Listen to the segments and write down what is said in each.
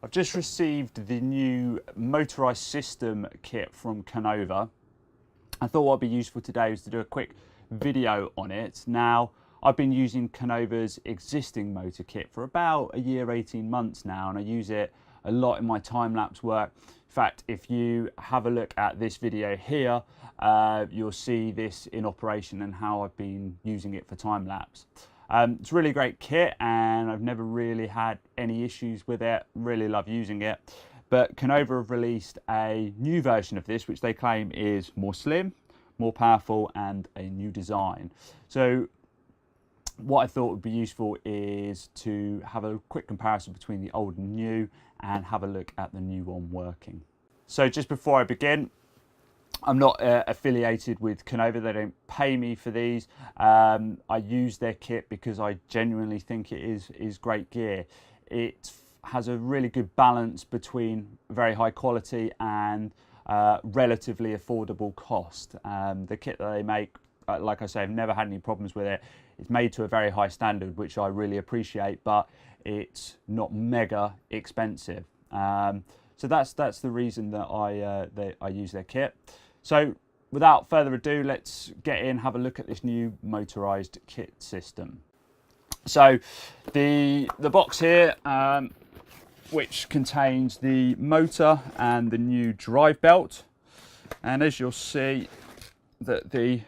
I've just received the new Motorized system kit from Konova. I thought what would be useful today was to do a quick video on it. Now, I've been using Konova's existing motor kit for about a year, 18 months now, and I use it a lot in my time-lapse work. In fact, if you have a look at this video here, you'll see this in operation and how I've been using it for time-lapse. It's a really great kit and I've never really had any issues with it. Really love using it. But Konova have released a new version of this, which they claim is more slim, more powerful, and a new design. So what I thought would be useful is to have a quick comparison between the old and new and have a look at the new one working. So just before I begin, I'm not affiliated with Konova. They don't pay me for these. I use their kit because I genuinely think it is great gear. It has a really good balance between very high quality and relatively affordable cost. The kit that they make, like I say, I've never had any problems with it. It's made to a very high standard, which I really appreciate, but it's not mega expensive. So that's the reason that I use their kit. So without further ado, let's get in, have a look at this new motorized kit system. So the box here, which contains the motor and the new drive belt, and as you'll see, that the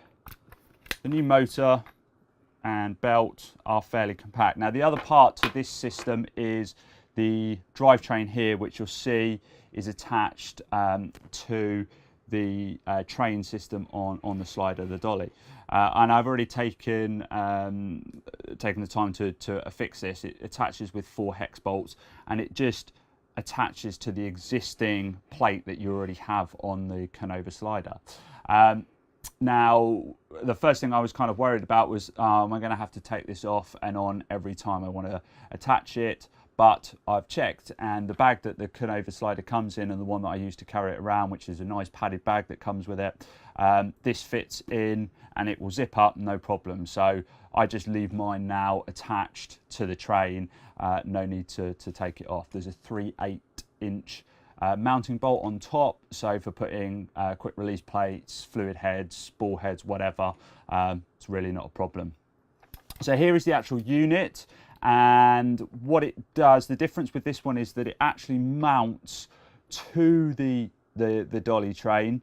new motor and belt are fairly compact. Now the other part to this system is the drivetrain here, which you'll see is attached to the train system on the slider, the Dolly. And I've already taken the time to affix this. It attaches with 4 hex bolts and it just attaches to the existing plate that you already have on the Konova slider. Now, the first thing I was kind of worried about was, am I going to have to take this off and on every time I want to attach it? But I've checked, and the bag that the Konova slider comes in and the one that I use to carry it around, which is a nice padded bag that comes with it, this fits in and it will zip up, no problem. So I just leave mine now attached to the train, no need to take it off. There's a 3/8 inch mounting bolt on top, so for putting quick release plates, fluid heads, ball heads, whatever, it's really not a problem. So here is the actual unit, and what it does, the difference with this one is that it actually mounts to the Dolly train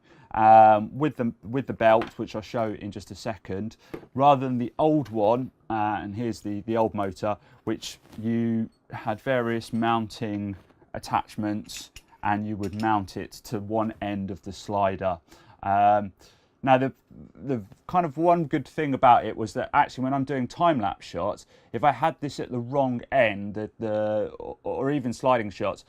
with the belt, which I'll show in just a second, rather than the old one, and here's the old motor, which you had various mounting attachments and you would mount it to one end of the slider. Now the kind of one good thing about it was that actually when I'm doing time-lapse shots, if I had this at the wrong end, or even sliding shots,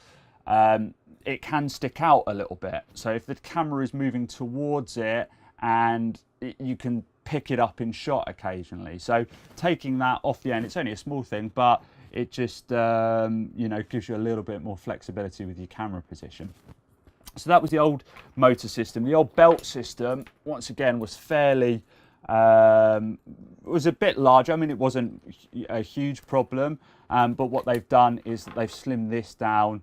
it can stick out a little bit. So if the camera is moving towards it, and you can pick it up in shot occasionally. So taking that off the end, it's only a small thing, but it just you know, gives you a little bit more flexibility with your camera position. So that was the old motor system. The old belt system, once again, was fairly, was a bit larger. I mean, it wasn't a huge problem, but what they've done is that they've slimmed this down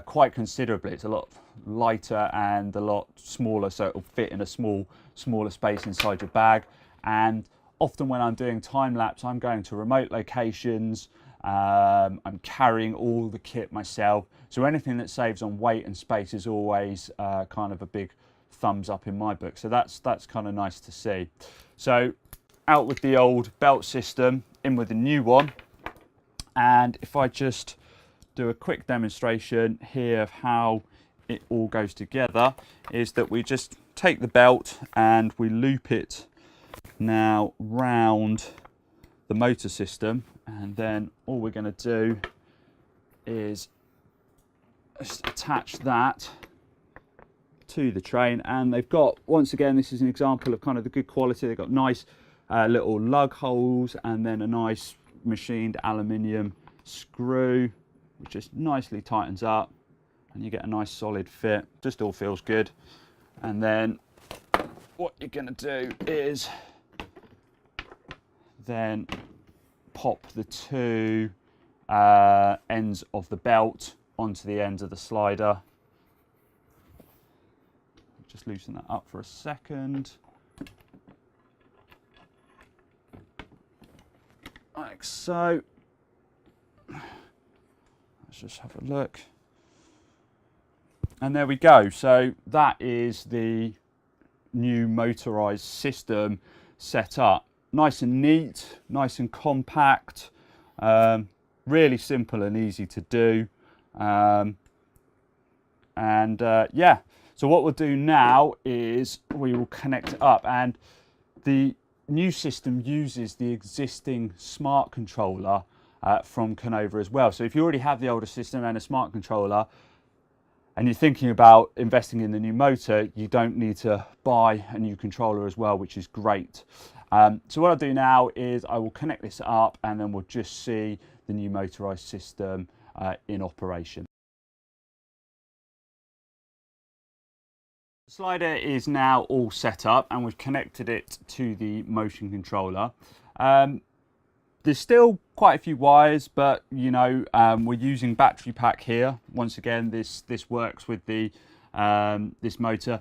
quite considerably. It's a lot lighter and a lot smaller, so it'll fit in a smaller space inside your bag. And often when I'm doing time-lapse, I'm going to remote locations, I'm carrying all the kit myself, so anything that saves on weight and space is always kind of a big thumbs up in my book. So that's kind of nice to see. So out with the old belt system, in with the new one, and if I just do a quick demonstration here of how it all goes together, is that we just take the belt and we loop it now round the motor system, and then all we're going to do is just attach that to the train. And they've got, once again, this is an example of kind of the good quality. They've got nice little lug holes and then a nice machined aluminium screw, which just nicely tightens up and you get a nice solid fit. Just all feels good. And then what you're going to do is then pop the two ends of the belt onto the ends of the slider. Just loosen that up for a second. Like so. Let's just have a look. And there we go. So that is the new motorized system set up. Nice and neat, nice and compact, really simple and easy to do. Yeah, so what we'll do now is we will connect it up, and the new system uses the existing smart controller from Konova as well. So if you already have the older system and a smart controller, and you're thinking about investing in the new motor, you don't need to buy a new controller as well, which is great. So what I'll do now is I will connect this up, and then we'll just see the new motorized system in operation. The slider is now all set up, and we've connected it to the motion controller. There's still quite a few wires, but you know, we're using battery pack here. Once again, this works with the this motor,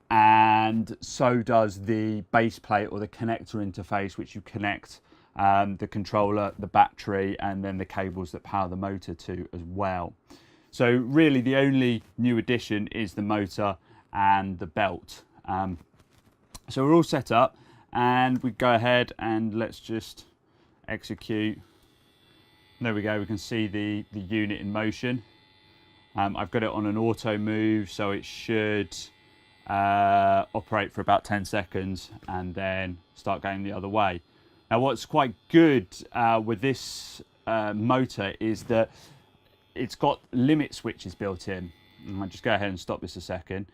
and so does the base plate or the connector interface, which you connect the controller, the battery, and then the cables that power the motor to as well. So really the only new addition is the motor and the belt. So we're all set up, and we go ahead and let's just execute. There we go, we can see the unit in motion. I've got it on an auto move, so it should operate for about 10 seconds and then start going the other way. Now what's quite good with this motor is that it's got limit switches built in. I'll just go ahead and stop this a second.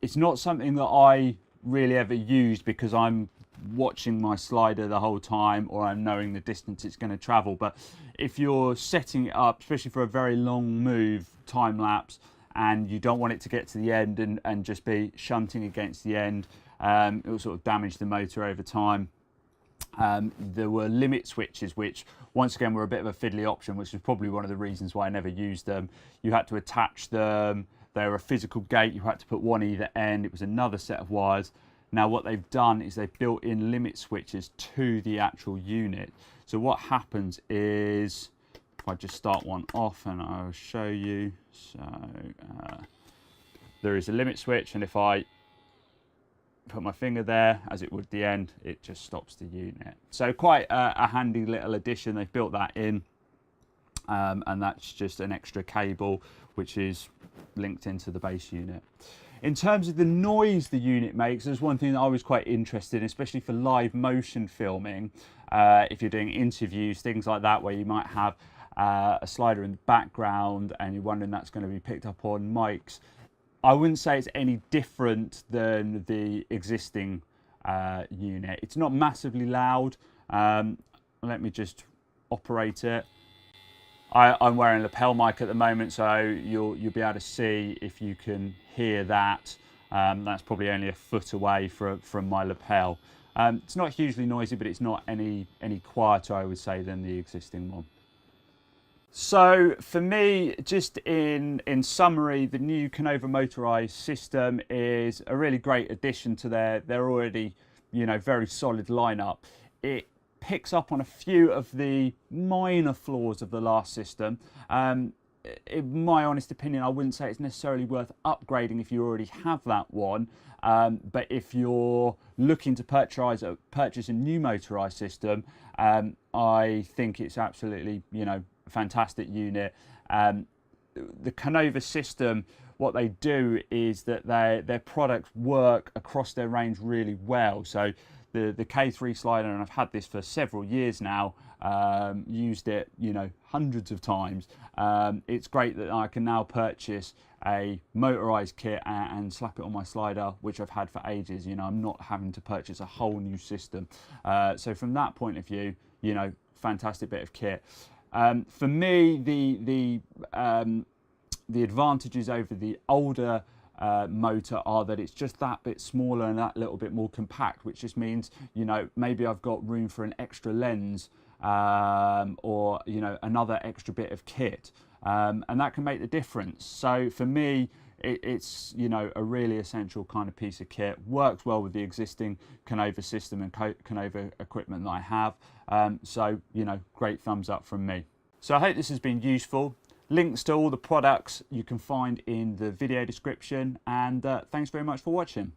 It's not something that I really ever used because I'm watching my slider the whole time, or I'm knowing the distance it's going to travel. But if you're setting it up, especially for a very long move, time lapse, and you don't want it to get to the end and just be shunting against the end, it will sort of damage the motor over time. There were limit switches, which once again were a bit of a fiddly option, which is probably one of the reasons why I never used them. You had to attach them, they were a physical gate, you had to put one either end, it was another set of wires. Now what they've done is they've built in limit switches to the actual unit. So what happens is, if I just start one off and I'll show you. So there is a limit switch, and if I put my finger there, as it would the end, it just stops the unit. So quite a handy little addition. They've built that in, and that's just an extra cable which is linked into the base unit. In terms of the noise the unit makes, there's one thing that I was quite interested in, especially for live motion filming. If you're doing interviews, things like that, where you might have a slider in the background and you're wondering that's going to be picked up on mics. I wouldn't say it's any different than the existing unit. It's not massively loud. Let me just operate it. I'm wearing a lapel mic at the moment, so you'll be able to see if you can hear that. That's probably only a foot away from my lapel. It's not hugely noisy, but it's not any quieter, I would say, than the existing one. So for me, just in summary, the new Konova Motorized system is a really great addition to their already, you know, very solid lineup. It picks up on a few of the minor flaws of the last system. In my honest opinion, I wouldn't say it's necessarily worth upgrading if you already have that one. But if you're looking to purchase a new motorized system, I think it's absolutely, you know, a fantastic unit. The Konova system, what they do is that their products work across their range really well. So the K3 slider, and I've had this for several years now, used it, you know, hundreds of times. It's great that I can now purchase a motorized kit and slap it on my slider, which I've had for ages. You know, I'm not having to purchase a whole new system. So from that point of view, you know, fantastic bit of kit. For me, the advantages over the older motor are that it's just that bit smaller and that little bit more compact, which just means, you know, maybe I've got room for an extra lens or, you know, another extra bit of kit. and that can make the difference. So for me, it's, you know, a really essential kind of piece of kit. Works well with the existing Konova system and Konova equipment that I have. So, you know, great thumbs up from me. So I hope this has been useful. Links to all the products you can find in the video description, and thanks very much for watching.